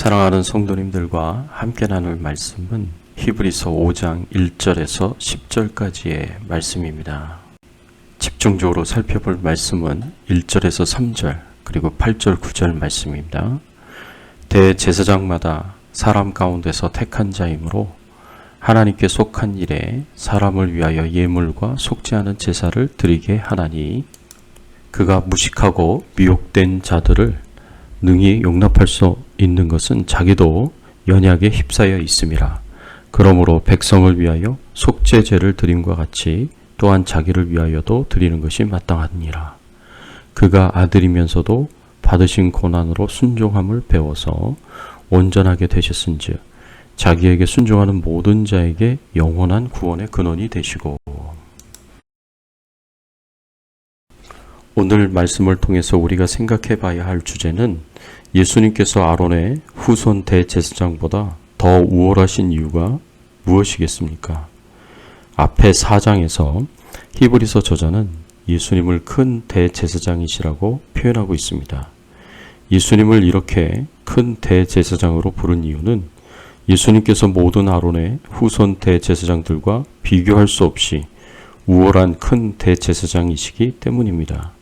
사랑하는 성도님들과 함께 나눌 말씀은 히브리서 5장 1절에서 10절까지의 말씀입니다. 집중적으로 살펴볼 말씀은 1절에서 3절 그리고 8절 9절 말씀입니다. 대제사장마다 사람 가운데서 택한 자이므로 하나님께 속한 일에 사람을 위하여 예물과 속죄하는 제사를 드리게 하나니 그가 무식하고 미혹된 자들을 능히 용납할 수 있는 것은 자기도 연약에 휩싸여 있음이라. 그러므로 백성을 위하여 속죄제를 드림과 같이 또한 자기를 위하여도 드리는 것이 마땅하니라. 그가 아들이면서도 받으신 고난으로 순종함을 배워서 온전하게 되셨은즉 자기에게 순종하는 모든 자에게 영원한 구원의 근원이 되시고. 오늘 말씀을 통해서 우리가 생각해 봐야 할 주제는 예수님께서 아론의 후손 대제사장보다 더 우월하신 이유가 무엇이겠습니까? 앞에 4장에서 히브리서 저자는 예수님을 큰 대제사장이시라고 표현하고 있습니다. 예수님을 이렇게 큰 대제사장으로 부른 이유는 예수님께서 모든 아론의 후손 대제사장들과 비교할 수 없이 우월한 큰 대제사장이시기 때문입니다.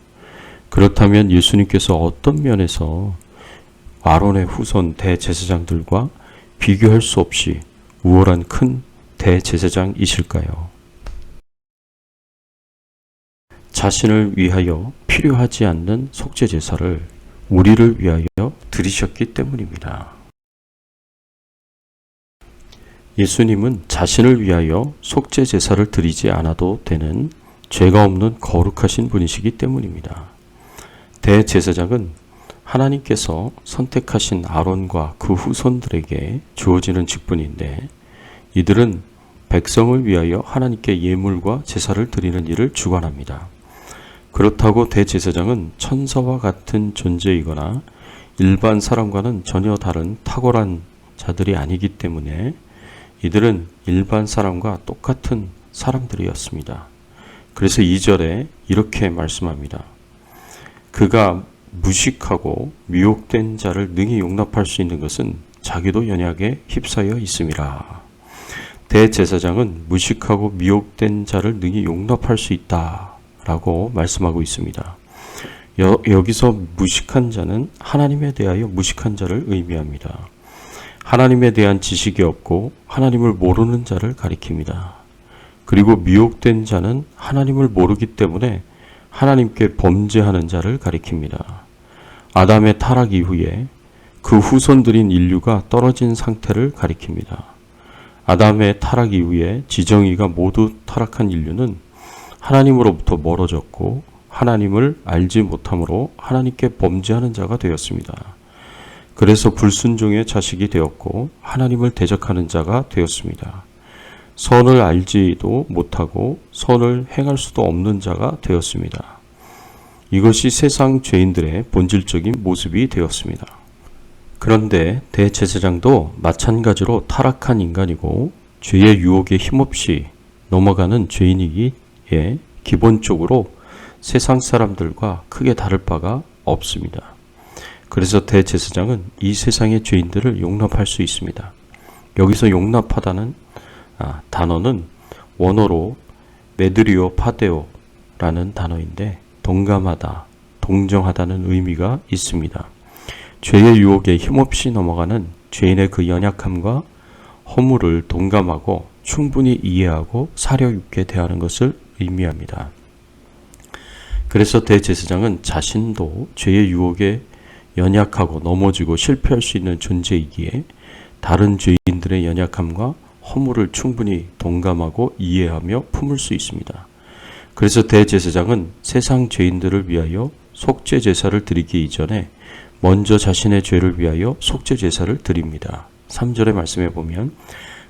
그렇다면 예수님께서 어떤 면에서 아론의 후손 대제사장들과 비교할 수 없이 우월한 큰 대제사장이실까요? 자신을 위하여 필요하지 않는 속죄제사를 우리를 위하여 드리셨기 때문입니다. 예수님은 자신을 위하여 속죄제사를 드리지 않아도 되는 죄가 없는 거룩하신 분이시기 때문입니다. 대제사장은 하나님께서 선택하신 아론과 그 후손들에게 주어지는 직분인데 이들은 백성을 위하여 하나님께 예물과 제사를 드리는 일을 주관합니다. 그렇다고 대제사장은 천사와 같은 존재이거나 일반 사람과는 전혀 다른 탁월한 자들이 아니기 때문에 이들은 일반 사람과 똑같은 사람들이었습니다. 그래서 2절에 이렇게 말씀합니다. 그가 무식하고 미혹된 자를 능히 용납할 수 있는 것은 자기도 연약에 휩싸여 있음이라. 대제사장은 무식하고 미혹된 자를 능히 용납할 수 있다라고 말씀하고 있습니다. 여기서 무식한 자는 하나님에 대하여 무식한 자를 의미합니다. 하나님에 대한 지식이 없고 하나님을 모르는 자를 가리킵니다. 그리고 미혹된 자는 하나님을 모르기 때문에 하나님께 범죄하는 자를 가리킵니다. 아담의 타락 이후에 그 후손들인 인류가 떨어진 상태를 가리킵니다. 아담의 타락 이후에 지정의가 모두 타락한 인류는 하나님으로부터 멀어졌고 하나님을 알지 못함으로 하나님께 범죄하는 자가 되었습니다. 그래서 불순종의 자식이 되었고 하나님을 대적하는 자가 되었습니다. 선을 알지도 못하고 선을 행할 수도 없는 자가 되었습니다. 이것이 세상 죄인들의 본질적인 모습이 되었습니다. 그런데 대제사장도 마찬가지로 타락한 인간이고 죄의 유혹에 힘없이 넘어가는 죄인이기에 기본적으로 세상 사람들과 크게 다를 바가 없습니다. 그래서 대제사장은 이 세상의 죄인들을 용납할 수 있습니다. 여기서 용납하다는 단어는 원어로 메드리오 파데오라는 단어인데 동감하다, 동정하다는 의미가 있습니다. 죄의 유혹에 힘없이 넘어가는 죄인의 그 연약함과 허물을 동감하고 충분히 이해하고 사려 있게 대하는 것을 의미합니다. 그래서 대제사장은 자신도 죄의 유혹에 연약하고 넘어지고 실패할 수 있는 존재이기에 다른 죄인들의 연약함과 허물을 충분히 동감하고 이해하며 품을 수 있습니다. 그래서 대제사장은 세상 죄인들을 위하여 속죄제사를 드리기 이전에 먼저 자신의 죄를 위하여 속죄제사를 드립니다. 3절의 말씀에 보면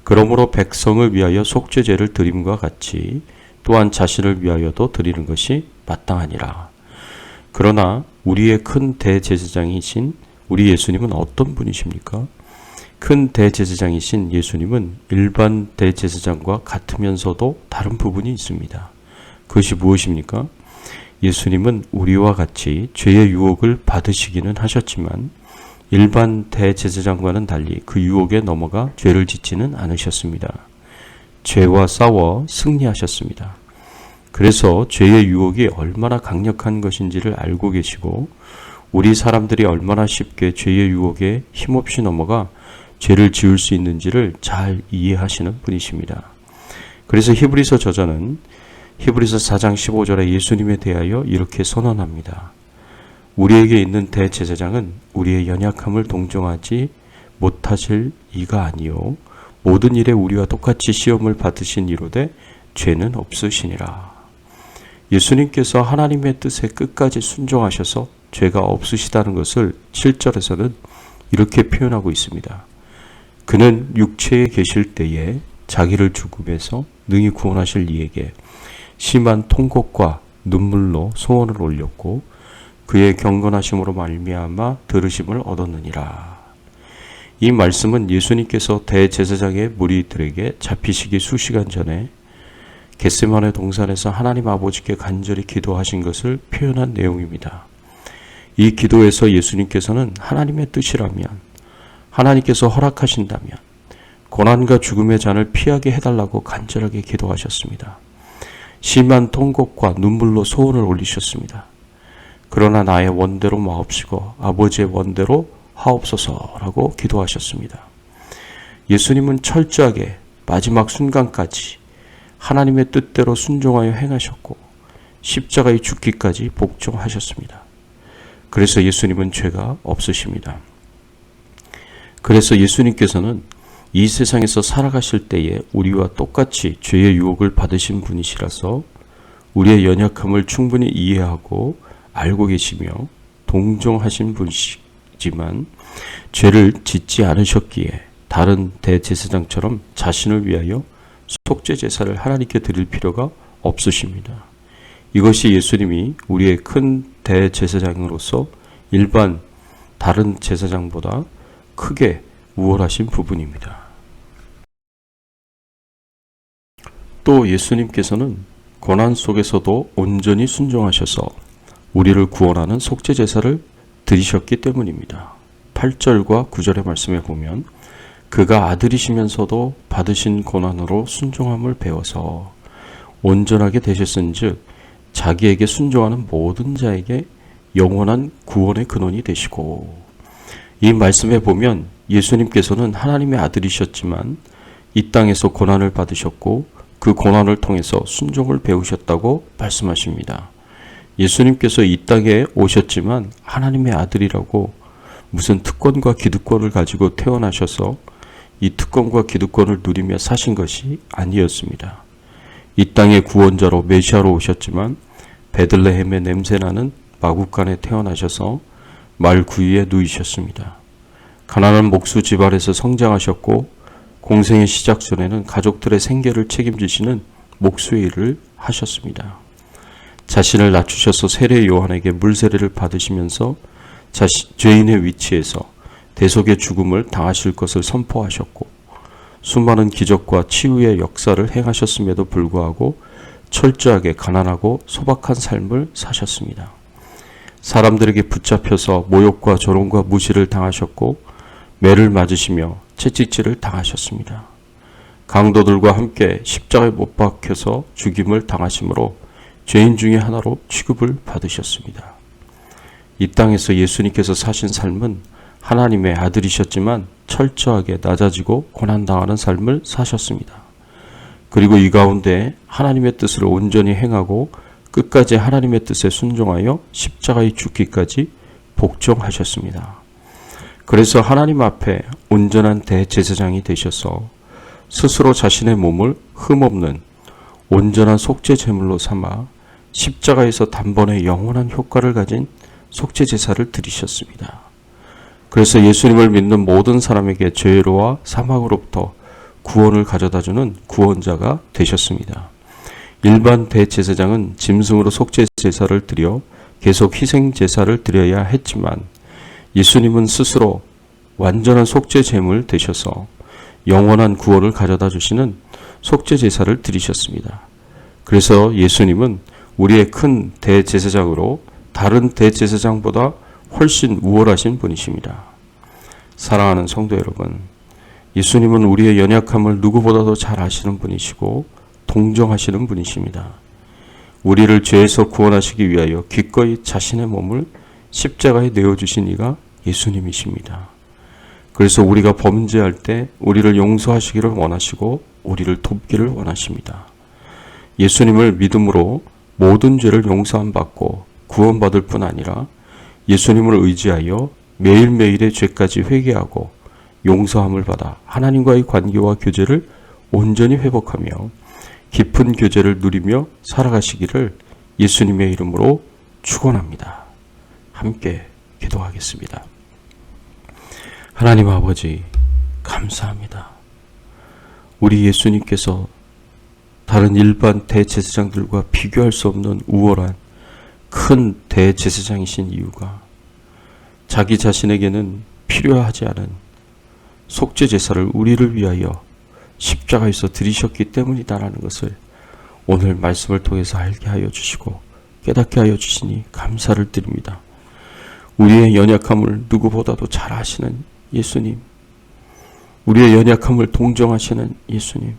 그러므로 백성을 위하여 속죄제를 드림과 같이 또한 자신을 위하여도 드리는 것이 마땅하니라. 그러나 우리의 큰 대제사장이신 우리 예수님은 어떤 분이십니까? 큰 대제사장이신 예수님은 일반 대제사장과 같으면서도 다른 부분이 있습니다. 그것이 무엇입니까? 예수님은 우리와 같이 죄의 유혹을 받으시기는 하셨지만 일반 대제사장과는 달리 그 유혹에 넘어가 죄를 짓지는 않으셨습니다. 죄와 싸워 승리하셨습니다. 그래서 죄의 유혹이 얼마나 강력한 것인지를 알고 계시고 우리 사람들이 얼마나 쉽게 죄의 유혹에 힘없이 넘어가 죄를 지을 수 있는지를 잘 이해하시는 분이십니다. 그래서 히브리서 저자는 히브리서 4장 15절에 예수님에 대하여 이렇게 선언합니다. 우리에게 있는 대제사장은 우리의 연약함을 동정하지 못하실 이가 아니요 모든 일에 우리와 똑같이 시험을 받으신 이로되 죄는 없으시니라. 예수님께서 하나님의 뜻에 끝까지 순종하셔서 죄가 없으시다는 것을 7절에서는 이렇게 표현하고 있습니다. 그는 육체에 계실 때에 자기를 죽음에서 능히 구원하실 이에게 심한 통곡과 눈물로 소원을 올렸고 그의 경건하심으로 말미암아 들으심을 얻었느니라. 이 말씀은 예수님께서 대제사장의 무리들에게 잡히시기 수시간 전에 겟세마네 동산에서 하나님 아버지께 간절히 기도하신 것을 표현한 내용입니다. 이 기도에서 예수님께서는 하나님의 뜻이라면, 하나님께서 허락하신다면 고난과 죽음의 잔을 피하게 해달라고 간절하게 기도하셨습니다. 심한 통곡과 눈물로 소원을 올리셨습니다. 그러나 나의 원대로 마옵시고 아버지의 원대로 하옵소서라고 기도하셨습니다. 예수님은 철저하게 마지막 순간까지 하나님의 뜻대로 순종하여 행하셨고 십자가에 죽기까지 복종하셨습니다. 그래서 예수님은 죄가 없으십니다. 그래서 예수님께서는 이 세상에서 살아가실 때에 우리와 똑같이 죄의 유혹을 받으신 분이시라서 우리의 연약함을 충분히 이해하고 알고 계시며 동정하신 분이시지만 죄를 짓지 않으셨기에 다른 대제사장처럼 자신을 위하여 속죄 제사를 하나님께 드릴 필요가 없으십니다. 이것이 예수님이 우리의 큰 대제사장으로서 일반 다른 제사장보다 크게 우월하신 부분입니다. 또 예수님께서는 고난 속에서도 온전히 순종하셔서 우리를 구원하는 속죄 제사를 드리셨기 때문입니다. 8절과 9절의 말씀에 보면 그가 아들이시면서도 받으신 고난으로 순종함을 배워서 온전하게 되셨은즉 자기에게 순종하는 모든 자에게 영원한 구원의 근원이 되시고, 이 말씀에 보면 예수님께서는 하나님의 아들이셨지만 이 땅에서 고난을 받으셨고 그 고난을 통해서 순종을 배우셨다고 말씀하십니다. 예수님께서 이 땅에 오셨지만 하나님의 아들이라고 무슨 특권과 기득권을 가지고 태어나셔서 이 특권과 기득권을 누리며 사신 것이 아니었습니다. 이 땅의 구원자로 메시아로 오셨지만 베들레헴의 냄새나는 마국간에 태어나셔서 말 구유에 누이셨습니다. 가난한 목수 집안에서 성장하셨고 공생의 시작 전에는 가족들의 생계를 책임지시는 목수의 일을 하셨습니다. 자신을 낮추셔서 세례 요한에게 물세례를 받으시면서 죄인의 위치에서 대속의 죽음을 당하실 것을 선포하셨고 수많은 기적과 치유의 역사를 행하셨음에도 불구하고 철저하게 가난하고 소박한 삶을 사셨습니다. 사람들에게 붙잡혀서 모욕과 조롱과 무시를 당하셨고 매를 맞으시며 채찍질을 당하셨습니다. 강도들과 함께 십자가에 못 박혀서 죽임을 당하심으로 죄인 중에 하나로 취급을 받으셨습니다. 이 땅에서 예수님께서 사신 삶은 하나님의 아들이셨지만 철저하게 낮아지고 고난당하는 삶을 사셨습니다. 그리고 이 가운데 하나님의 뜻을 온전히 행하고 끝까지 하나님의 뜻에 순종하여 십자가에 죽기까지 복종하셨습니다. 그래서 하나님 앞에 온전한 대제사장이 되셔서 스스로 자신의 몸을 흠없는 온전한 속죄 제물로 삼아 십자가에서 단번에 영원한 효과를 가진 속죄 제사를 드리셨습니다. 그래서 예수님을 믿는 모든 사람에게 죄로와 사망으로부터 구원을 가져다주는 구원자가 되셨습니다. 일반 대제사장은 짐승으로 속죄 제사를 드려 계속 희생 제사를 드려야 했지만 예수님은 스스로 완전한 속죄 제물 되셔서 영원한 구원을 가져다 주시는 속죄 제사를 드리셨습니다. 그래서 예수님은 우리의 큰 대제사장으로 다른 대제사장보다 훨씬 우월하신 분이십니다. 사랑하는 성도 여러분, 예수님은 우리의 연약함을 누구보다도 잘 아시는 분이시고 동정하시는 분이십니다. 우리를 죄에서 구원하시기 위하여 기꺼이 자신의 몸을 십자가에 내어주신 이가 예수님이십니다. 그래서 우리가 범죄할 때 우리를 용서하시기를 원하시고 우리를 돕기를 원하십니다. 예수님을 믿음으로 모든 죄를 용서함 받고 구원받을 뿐 아니라 예수님을 의지하여 매일매일의 죄까지 회개하고 용서함을 받아 하나님과의 관계와 교제를 온전히 회복하며 깊은 교제를 누리며 살아가시기를 예수님의 이름으로 축원합니다. 함께 기도하겠습니다. 하나님 아버지, 감사합니다. 우리 예수님께서 다른 일반 대제사장들과 비교할 수 없는 우월한 큰 대제사장이신 이유가 자기 자신에게는 필요하지 않은 속죄 제사를 우리를 위하여 십자가에서 드리셨기 때문이다라는 것을 오늘 말씀을 통해서 알게 하여 주시고 깨닫게 하여 주시니 감사를 드립니다. 우리의 연약함을 누구보다도 잘 아시는 예수님, 우리의 연약함을 동정하시는 예수님,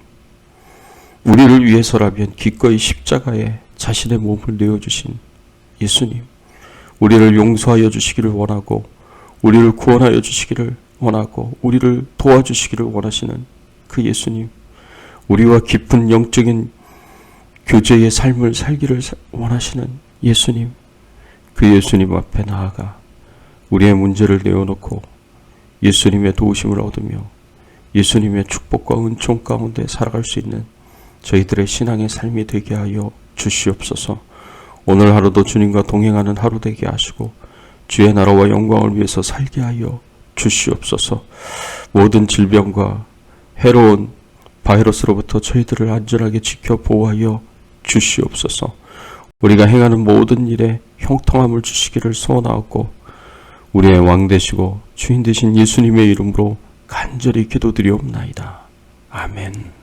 우리를 위해서라면 기꺼이 십자가에 자신의 몸을 내어주신 예수님, 우리를 용서하여 주시기를 원하고 우리를 구원하여 주시기를 원하고 우리를 도와주시기를 원하시는 그 예수님, 우리와 깊은 영적인 교제의 삶을 살기를 원하시는 예수님, 그 예수님 앞에 나아가 우리의 문제를 내어놓고 예수님의 도우심을 얻으며 예수님의 축복과 은총 가운데 살아갈 수 있는 저희들의 신앙의 삶이 되게 하여 주시옵소서. 오늘 하루도 주님과 동행하는 하루 되게 하시고 주의 나라와 영광을 위해서 살게 하여 주시옵소서. 모든 질병과 해로운 바이러스로부터 저희들을 안전하게 지켜 보호하여 주시옵소서. 우리가 행하는 모든 일에 형통함을 주시기를 소원하옵고 우리의 왕 되시고 주인 되신 예수님의 이름으로 간절히 기도드리옵나이다. 아멘.